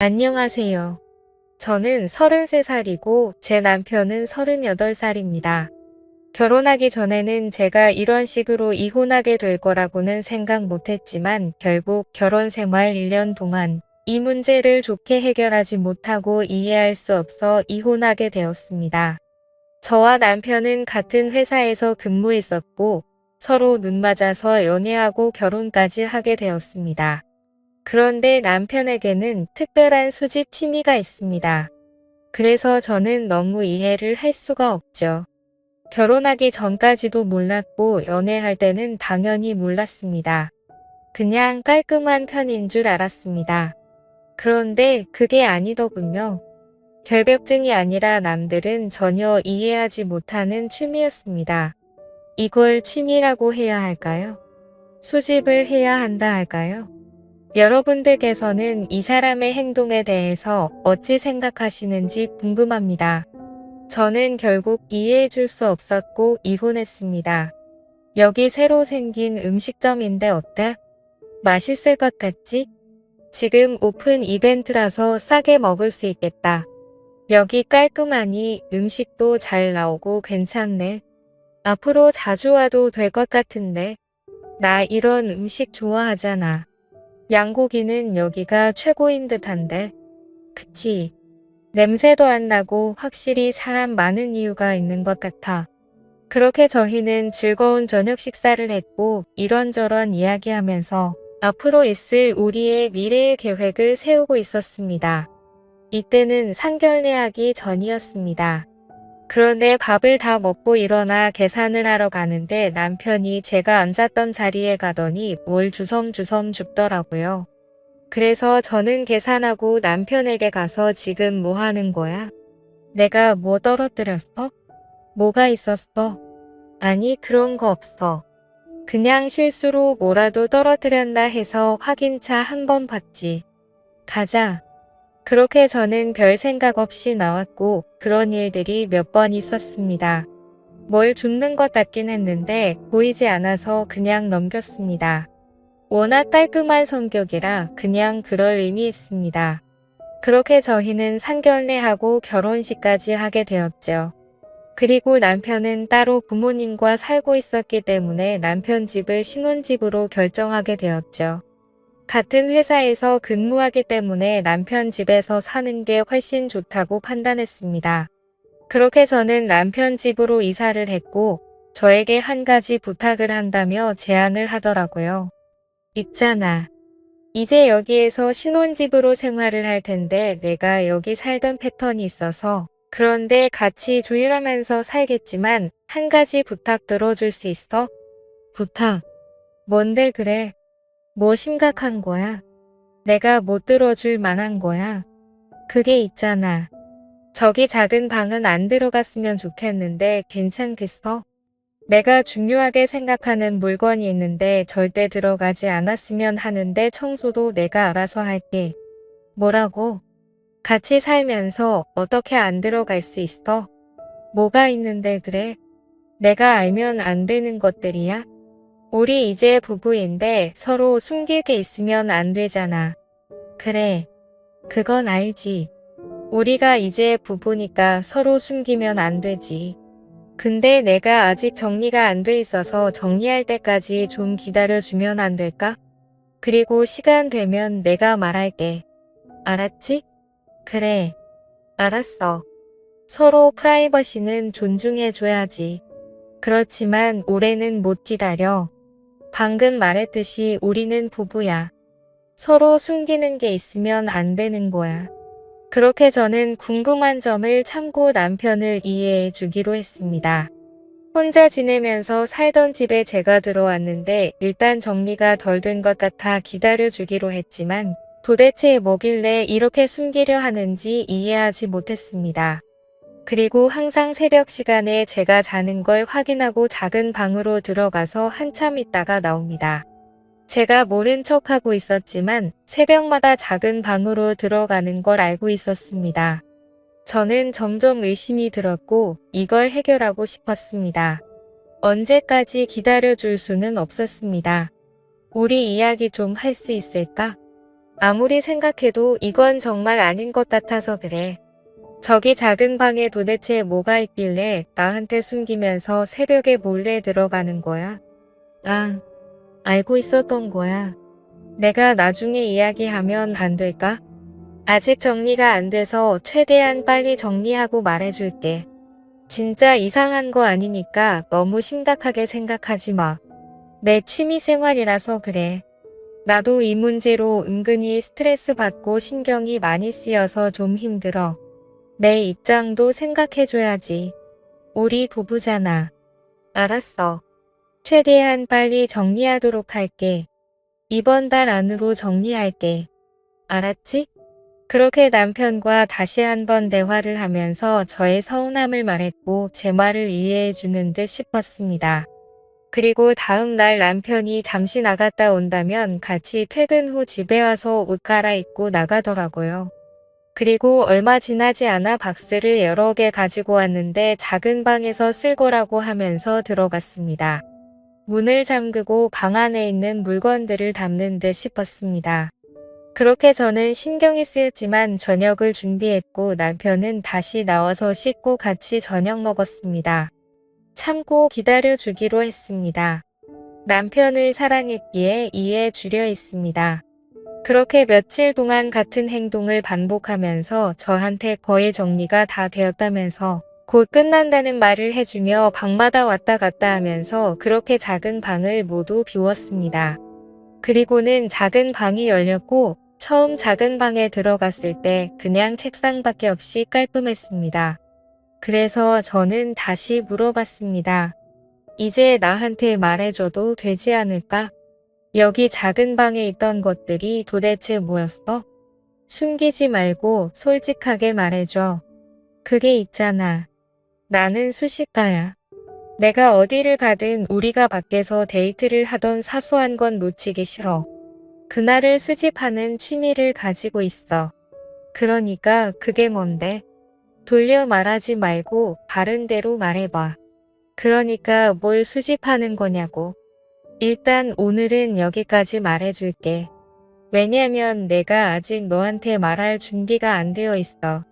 안녕하세요. 저는 33살이고 제 남편은 38살입니다. 결혼하기 전에는 제가 이런 식으로 이혼하게 될 거라고는 생각 못했지만 결국 결혼 생활 1년 동안 이 문제를 좋게 해결하지 못하고 이해할 수 없어 이혼하게 되었습니다. 저와 남편은 같은 회사에서 근무했었고 서로 눈 맞아서 연애하고 결혼까지 하게 되었습니다. 그런데 남편에게는 특별한 수집 취미가 있습니다. 그래서 저는 너무 이해를 할 수가 없죠. 결혼하기 전까지도 몰랐고 연애할 때는 당연히 몰랐습니다. 그냥 깔끔한 편인 줄 알았습니다. 그런데 그게 아니더군요. 결벽증이 아니라 남들은 전혀 이해하지 못하는 취미였습니다. 이걸 취미라고 해야 할까요? 수집을 해야 한다 할까요? 여러분들께서는 이 사람의 행동에 대해서 어찌 생각하시는지 궁금합니다. 저는 결국 이해해 줄 수 없었고 이혼했습니다. 여기 새로 생긴 음식점인데 어때? 맛있을 것 같지? 지금 오픈 이벤트라서 싸게 먹을 수 있겠다. 여기 깔끔하니 음식도 잘 나오고 괜찮네. 앞으로 자주 와도 될 것 같은데. 나 이런 음식 좋아하잖아. 양고기는 여기가 최고인 듯한데. 그치? 냄새도 안 나고 확실히 사람 많은 이유가 있는 것 같아. 그렇게 저희는 즐거운 저녁 식사를 했고 이런저런 이야기하면서 앞으로 있을 우리의 미래의 계획을 세우고 있었습니다. 이때는 상견례하기 전이었습니다. 그런데 밥을 다 먹고 일어나 계산을 하러 가는데 남편이 제가 앉았던 자리에 가더니 뭘 주섬주섬 줍더라고요. 그래서 저는 계산하고 남편에게 가서 지금 뭐 하는 거야? 내가 뭐 떨어뜨렸어? 뭐가 있었어? 아니 그런 거 없어. 그냥 실수로 뭐라도 떨어뜨렸나 해서 확인차 한번 봤지. 가자. 그렇게 저는 별 생각 없이 나왔고 그런 일들이 몇 번 있었습니다. 뭘 줍는 것 같긴 했는데 보이지 않아서 그냥 넘겼습니다. 워낙 깔끔한 성격이라 그냥 그럴 의미였습니다. 그렇게 저희는 상견례하고 결혼식까지 하게 되었죠. 그리고 남편은 따로 부모님과 살고 있었기 때문에 남편 집을 신혼집으로 결정하게 되었죠. 같은 회사에서 근무하기 때문에 남편 집에서 사는 게 훨씬 좋다고 판단했습니다. 그렇게 저는 남편 집으로 이사를 했고 저에게 한 가지 부탁을 한다며 제안을 하더라고요. 있잖아. 이제 여기에서 신혼집으로 생활을 할 텐데 내가 여기 살던 패턴이 있어서 그런데 같이 조율하면서 살겠지만 한 가지 부탁 들어줄 수 있어? 부탁. 뭔데 그래? 뭐 심각한 거야? 내가 못 들어줄 만한 거야? 그게 있잖아. 저기 작은 방은 안 들어갔으면 좋겠는데 괜찮겠어? 내가 중요하게 생각하는 물건이 있는데 절대 들어가지 않았으면 하는데 청소도 내가 알아서 할게. 뭐라고? 같이 살면서 어떻게 안 들어갈 수 있어? 뭐가 있는데 그래? 내가 알면 안 되는 것들이야? 우리 이제 부부인데 서로 숨길 게 있으면 안 되잖아. 그래. 그건 알지. 우리가 이제 부부니까 서로 숨기면 안 되지. 근데 내가 아직 정리가 안 돼 있어서 정리할 때까지 좀 기다려주면 안 될까? 그리고 시간 되면 내가 말할게. 알았지? 그래. 알았어. 서로 프라이버시는 존중해줘야지. 그렇지만 올해는 못 기다려. 방금 말했듯이 우리는 부부야. 서로 숨기는 게 있으면 안 되는 거야. 그렇게 저는 궁금한 점을 참고 남편을 이해해 주기로 했습니다. 혼자 지내면서 살던 집에 제가 들어왔는데 일단 정리가 덜 된 것 같아 기다려 주기로 했지만 도대체 뭐길래 이렇게 숨기려 하는지 이해하지 못했습니다. 그리고 항상 새벽 시간에 제가 자는 걸 확인하고 작은 방으로 들어가서 한참 있다가 나옵니다. 제가 모른 척하고 있었지만 새벽마다 작은 방으로 들어가는 걸 알고 있었습니다. 저는 점점 의심이 들었고 이걸 해결하고 싶었습니다. 언제까지 기다려줄 수는 없었습니다. 우리 이야기 좀 할 수 있을까? 아무리 생각해도 이건 정말 아닌 것 같아서 그래. 저기 작은 방에 도대체 뭐가 있길래 나한테 숨기면서 새벽에 몰래 들어가는 거야? 아, 알고 있었던 거야. 내가 나중에 이야기하면 안 될까? 아직 정리가 안 돼서 최대한 빨리 정리하고 말해줄게. 진짜 이상한 거 아니니까 너무 심각하게 생각하지 마. 내 취미 생활이라서 그래. 나도 이 문제로 은근히 스트레스 받고 신경이 많이 쓰여서 좀 힘들어. 내 입장도 생각해줘야지. 우리 부부잖아. 알았어. 최대한 빨리 정리하도록 할게. 이번 달 안으로 정리할게. 알았지? 그렇게 남편과 다시 한번 대화를 하면서 저의 서운함을 말했고 제 말을 이해해 주는 듯 싶었습니다. 그리고 다음 날 남편이 잠시 나갔다 온다면 같이 퇴근 후 집에 와서 옷 갈아입고 나가더라고요. 그리고 얼마 지나지 않아 박스를 여러 개 가지고 왔는데 작은 방에서 쓸 거라고 하면서 들어갔습니다. 문을 잠그고 방 안에 있는 물건들을 담는 듯 싶었습니다. 그렇게 저는 신경이 쓰였지만 저녁을 준비했고 남편은 다시 나와서 씻고 같이 저녁 먹었습니다. 참고 기다려주기로 했습니다. 남편을 사랑했기에 이해해 주려 했습니다. 그렇게 며칠 동안 같은 행동을 반복하면서 저한테 거의 정리가 다 되었다면서 곧 끝난다는 말을 해주며 방마다 왔다 갔다 하면서 그렇게 작은 방을 모두 비웠습니다. 그리고는 작은 방이 열렸고 처음 작은 방에 들어갔을 때 그냥 책상밖에 없이 깔끔했습니다. 그래서 저는 다시 물어봤습니다. 이제 나한테 말해줘도 되지 않을까? 여기 작은 방에 있던 것들이 도대체 뭐였어? 숨기지 말고 솔직하게 말해줘. 그게 있잖아. 나는 수식가야. 내가 어디를 가든 우리가 밖에서 데이트를 하던 사소한 건 놓치기 싫어. 그날을 수집하는 취미를 가지고 있어. 그러니까 그게 뭔데? 돌려 말하지 말고 바른 대로 말해봐. 그러니까 뭘 수집하는 거냐고. 일단 오늘은 여기까지 말해줄게. 왜냐면 내가 아직 너한테 말할 준비가 안 되어 있어.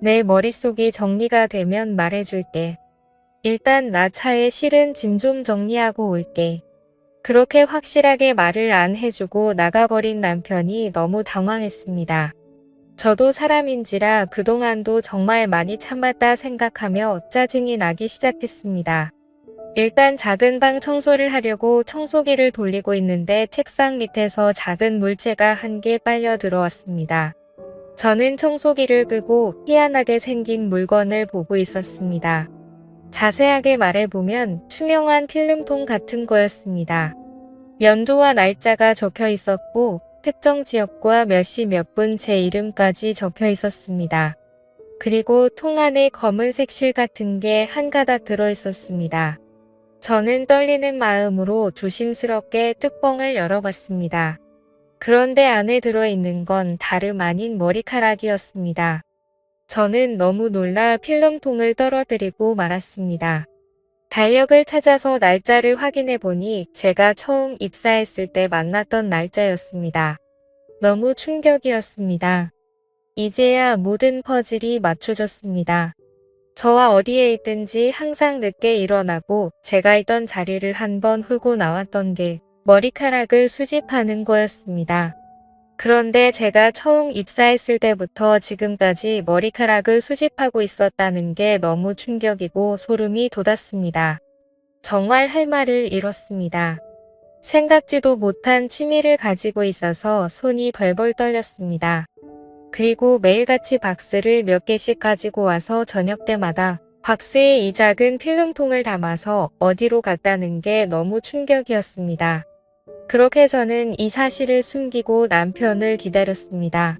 내 머릿속이 정리가 되면 말해줄게. 일단 나 차에 실은 짐 좀 정리하고 올게. 그렇게 확실하게 말을 안 해주고 나가버린 남편이 너무 당황했습니다. 저도 사람인지라 그동안도 정말 많이 참았다 생각하며 짜증이 나기 시작했습니다. 일단 작은 방 청소를 하려고 청소기를 돌리고 있는데 책상 밑에서 작은 물체가 한 개 빨려 들어왔습니다. 저는 청소기를 끄고 희한하게 생긴 물건을 보고 있었습니다. 자세하게 말해보면 투명한 필름통 같은 거였습니다. 연도와 날짜가 적혀 있었고 특정 지역과 몇 시 몇 분 제 이름까지 적혀 있었습니다. 그리고 통 안에 검은색 실 같은 게 한 가닥 들어 있었습니다. 저는 떨리는 마음으로 조심스럽게 뚜껑을 열어봤습니다. 그런데 안에 들어있는 건 다름 아닌 머리카락이었습니다. 저는 너무 놀라 필름통을 떨어뜨리고 말았습니다. 달력을 찾아서 날짜를 확인해 보니 제가 처음 입사했을 때 만났던 날짜였습니다. 너무 충격이었습니다. 이제야 모든 퍼즐이 맞춰졌습니다. 저와 어디에 있든지 항상 늦게 일어나고 제가 있던 자리를 한번 훑고 나왔던 게 머리카락을 수집하는 거였습니다. 그런데 제가 처음 입사했을 때부터 지금까지 머리카락을 수집하고 있었다는 게 너무 충격이고 소름이 돋았습니다. 정말 할 말을 잃었습니다. 생각지도 못한 취미를 가지고 있어서 손이 벌벌 떨렸습니다. 그리고 매일같이 박스를 몇 개씩 가지고 와서 저녁 때마다 박스에 이 작은 필름통을 담아서 어디로 갔다는 게 너무 충격이었습니다. 그렇게 저는 이 사실을 숨기고 남편을 기다렸습니다.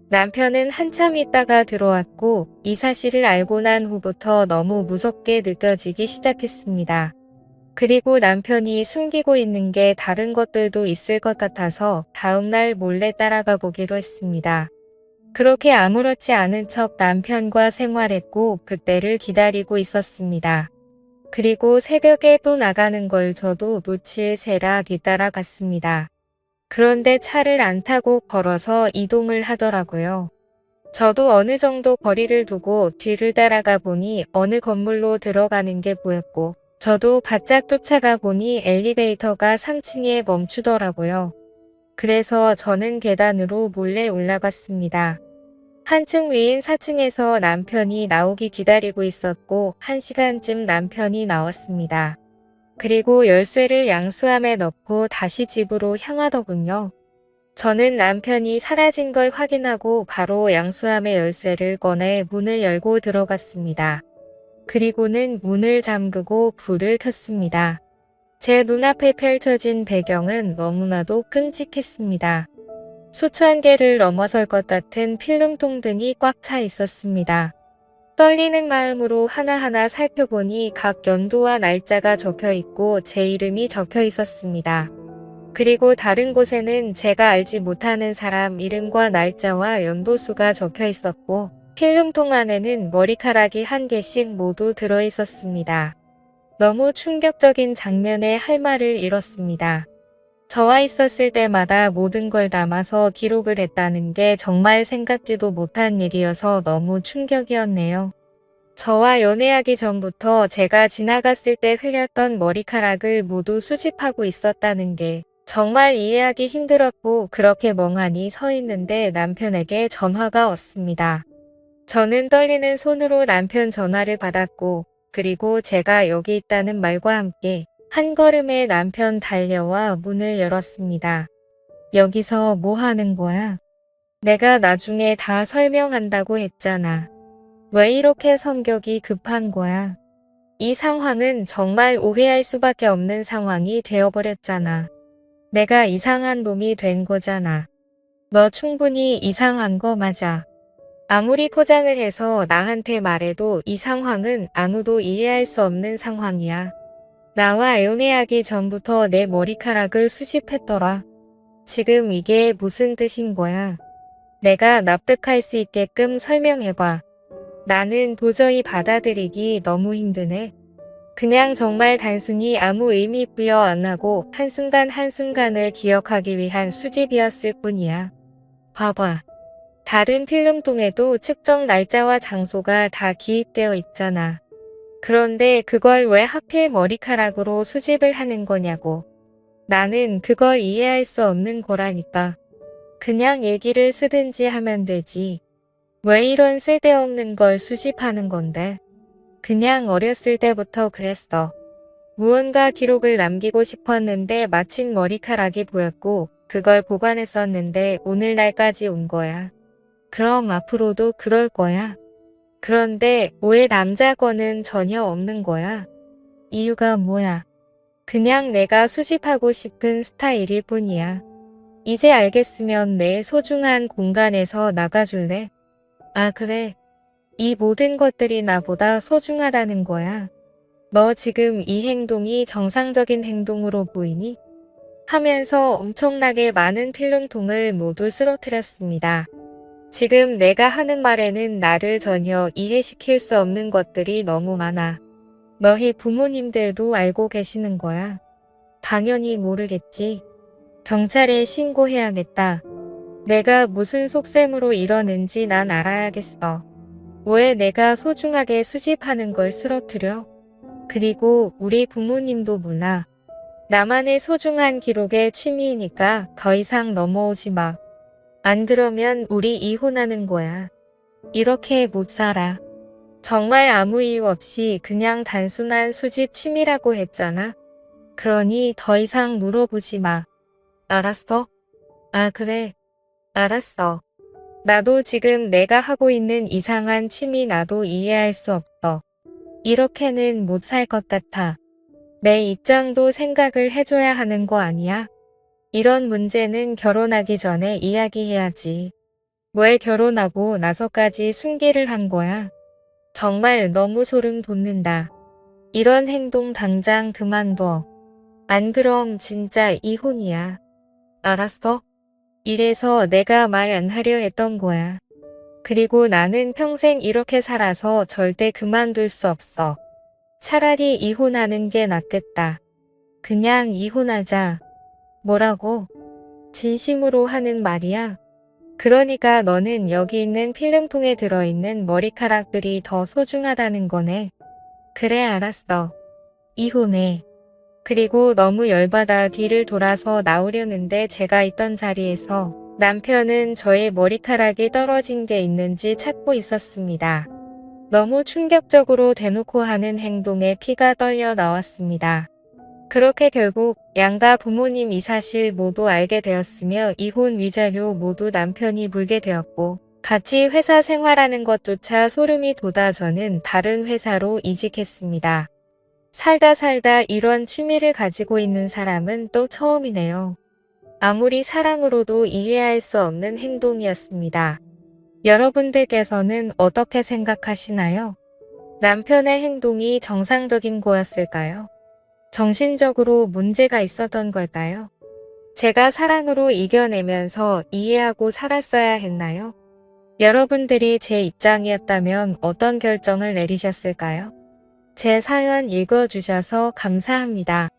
남편은 한참 있다가 들어왔고 이 사실을 알고 난 후부터 너무 무섭게 느껴지기 시작했습니다. 그리고 남편이 숨기고 있는 게 다른 것들도 있을 것 같아서 다음날 몰래 따라가 보기로 했습니다. 그렇게 아무렇지 않은 척 남편과 생활했고 그때를 기다리고 있었습니다. 그리고 새벽에 또 나가는 걸 저도 놓칠 새라 뒤따라갔습니다. 그런데 차를 안 타고 걸어서 이동을 하더라고요. 저도 어느 정도 거리를 두고 뒤를 따라가 보니 어느 건물로 들어가는 게 보였고, 저도 바짝 쫓아가 보니 엘리베이터가 3층에 멈추더라고요. 그래서 저는 계단으로 몰래 올라갔습니다. 한층 위인 4층에서 남편이 나오기 기다리고 있었고 1시간쯤 남편이 나왔습니다. 그리고 열쇠를 양수함에 넣고 다시 집으로 향하더군요. 저는 남편이 사라진 걸 확인하고 바로 양수함의 열쇠를 꺼내 문을 열고 들어갔습니다. 그리고는 문을 잠그고 불을 켰습니다. 제 눈앞에 펼쳐진 배경은 너무나도 끔찍했습니다. 수천 개를 넘어설 것 같은 필름통 등이 꽉 차 있었습니다. 떨리는 마음으로 하나하나 살펴보니 각 연도와 날짜가 적혀 있고 제 이름이 적혀 있었습니다. 그리고 다른 곳에는 제가 알지 못하는 사람 이름과 날짜와 연도수가 적혀 있었고, 필름통 안에는 머리카락이 한 개씩 모두 들어 있었습니다. 너무 충격적인 장면에 할 말을 잃었습니다. 저와 있었을 때마다 모든 걸 담아서 기록을 했다는 게 정말 생각지도 못한 일이어서 너무 충격이었네요. 저와 연애하기 전부터 제가 지나갔을 때 흘렸던 머리카락을 모두 수집하고 있었다는 게 정말 이해하기 힘들었고, 그렇게 멍하니 서 있는데 남편에게 전화가 왔습니다. 저는 떨리는 손으로 남편 전화를 받았고, 그리고 제가 여기 있다는 말과 함께 한 걸음에 남편 달려와 문을 열었습니다. 여기서 뭐 하는 거야? 내가 나중에 다 설명한다고 했잖아. 왜 이렇게 성격이 급한 거야? 이 상황은 정말 오해할 수밖에 없는 상황이 되어버렸잖아. 내가 이상한 놈이 된 거잖아. 너 충분히 이상한 거 맞아. 아무리 포장을 해서 나한테 말해도 이 상황은 아무도 이해할 수 없는 상황이야. 나와 연애하기 전부터 내 머리카락을 수집했더라. 지금 이게 무슨 뜻인 거야? 내가 납득할 수 있게끔 설명해봐. 나는 도저히 받아들이기 너무 힘드네. 그냥 정말 단순히 아무 의미 부여 안 하고 한순간 한순간을 기억하기 위한 수집이었을 뿐이야. 봐봐. 다른 필름통에도 측정 날짜와 장소가 다 기입되어 있잖아. 그런데 그걸 왜 하필 머리카락으로 수집을 하는 거냐고. 나는 그걸 이해할 수 없는 거라니까. 그냥 일기를 쓰든지 하면 되지. 왜 이런 쓸데없는 걸 수집하는 건데? 그냥 어렸을 때부터 그랬어. 무언가 기록을 남기고 싶었는데 마침 머리카락이 보였고 그걸 보관했었는데 오늘날까지 온 거야. 그럼 앞으로도 그럴 거야. 그런데 왜 남자 거는 전혀 없는 거야? 이유가 뭐야? 그냥 내가 수집하고 싶은 스타일일 뿐이야. 이제 알겠으면 내 소중한 공간에서 나가줄래? 아, 그래. 이 모든 것들이 나보다 소중하다는 거야. 너 지금 이 행동이 정상적인 행동으로 보이니? 하면서 엄청나게 많은 필름통을 모두 쓰러뜨렸습니다. 지금 내가 하는 말에는 나를 전혀 이해시킬 수 없는 것들이 너무 많아. 너희 부모님들도 알고 계시는 거야. 당연히 모르겠지. 경찰에 신고해야겠다. 내가 무슨 속셈으로 이러는지 난 알아야겠어. 왜 내가 소중하게 수집하는 걸 쓰러뜨려? 그리고 우리 부모님도 몰라. 나만의 소중한 기록에 취미이니까 더 이상 넘어오지 마. 안 그러면 우리 이혼하는 거야. 이렇게 못 살아. 정말 아무 이유 없이 그냥 단순한 수집 취미라고 했잖아. 그러니 더 이상 물어보지 마. 알았어? 아, 그래. 알았어. 나도 지금 내가 하고 있는 이상한 취미 나도 이해할 수 없어. 이렇게는 못 살 것 같아. 내 입장도 생각을 해줘야 하는 거 아니야? 이런 문제는 결혼하기 전에 이야기해야지. 왜 결혼하고 나서까지 숨기를 한 거야? 정말 너무 소름 돋는다. 이런 행동 당장 그만둬. 안 그럼 진짜 이혼이야. 알았어? 이래서 내가 말 안 하려 했던 거야. 그리고 나는 평생 이렇게 살아서 절대 그만둘 수 없어. 차라리 이혼하는 게 낫겠다. 그냥 이혼하자. 뭐라고? 진심으로 하는 말이야. 그러니까 너는 여기 있는 필름통에 들어있는 머리카락들이 더 소중하다는 거네. 그래, 알았어. 이혼해. 그리고 너무 열받아 뒤를 돌아서 나오려는데 제가 있던 자리에서 남편은 저의 머리카락이 떨어진 게 있는지 찾고 있었습니다. 너무 충격적으로 대놓고 하는 행동에 피가 떨려 나왔습니다. 그렇게 결국 양가 부모님 이 사실 모두 알게 되었으며 이혼 위자료 모두 남편이 물게 되었고 같이 회사 생활하는 것조차 소름이 돋아 저는 다른 회사로 이직했습니다. 살다 이런 취미를 가지고 있는 사람은 또 처음이네요. 아무리 사랑으로도 이해할 수 없는 행동이었습니다. 여러분들께서는 어떻게 생각하시나요? 남편의 행동이 정상적인 거였을까요? 정신적으로 문제가 있었던 걸까요? 제가 사랑으로 이겨내면서 이해하고 살았어야 했나요? 여러분들이 제 입장이었다면 어떤 결정을 내리셨을까요? 제 사연 읽어주셔서 감사합니다.